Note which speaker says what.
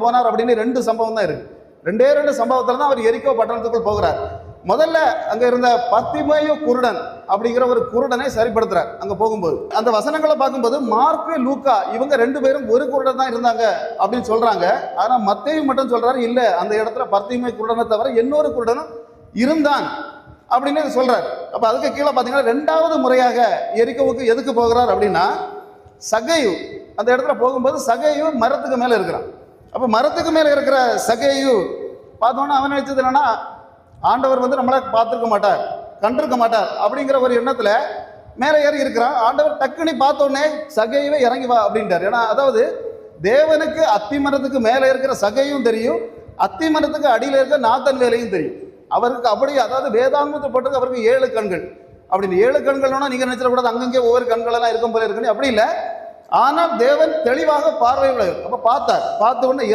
Speaker 1: போனார் அப்படின்னு 2 சம்பவம் தான் இருக்கு. 2 சம்பவத்துல தான் அவர் எரிக்கோ பட்டணத்துக்குள் போகிறார். முதல்ல அங்க இருந்த பத்திமேயு குருடன் அப்படிங்கிற ஒரு குருடனை சரிப்படுத்துறார் அங்க போகும்போது. அந்த வசனங்களை பார்க்கும்போது மார்க்கு லூக்கா இவங்க 2 பேரும் ஒரு குருடன் தான் இருந்தாங்க அப்படின்னு சொல்றாங்க. ஆனா மத்தேயு மட்டும் சொல்றாரு இல்ல, அந்த இடத்துல பத்திமேயு குருடனை தவிர இன்னொரு குருடனும் இருந்தான் அப்படின்னு சொல்றாரு. அப்ப அதுக்கு கீழே பாத்தீங்கன்னா 2வது முறையாக எரிக்கோவுக்கு எதுக்கு போகிறார் அப்படின்னா, சகேயு அந்த இடத்துல போகும்போது சகேயு மரத்துக்கு மேல இருக்கிறான். அப்ப மரத்துக்கு மேல இருக்கிற சகேயு பார்த்தோன்னா அவன் நினைச்சது என்னன்னா, ஆண்டவர் நம்மளை பார்த்துருக்க மாட்டார், கண்டிருக்க மாட்டார் அப்படிங்கிற ஒரு எண்ணத்துல மேலே ஏறி இருக்கிறான். ஆண்டவர் டக்குனி பார்த்தோன்னே சகையவே இறங்கி வா அப்படின்ட்டார். ஏன்னா அதாவது தேவனுக்கு அத்தி மரத்துக்கு மேலே இருக்கிற சகையும் தெரியும், அத்தி மரத்துக்கு அடியில் இருக்கிற நாத்தன் வேலையும் தெரியும். அவருக்கு அப்படி, அதாவது வேதாங்கத்தை போட்டது அவருக்கு 7 கண்கள் அப்படின்னு. 7 கண்கள்னா நீங்க நினைச்சிடக்கூடாது அங்கங்கே ஒவ்வொரு கண்களெல்லாம் இருக்கும் போல இருக்குன்னு, அப்படி இல்லை. ஆனால் தேவன் தெளிவாக பார்வை உடையவர். அப்ப பார்த்தார், பார்த்த உடனே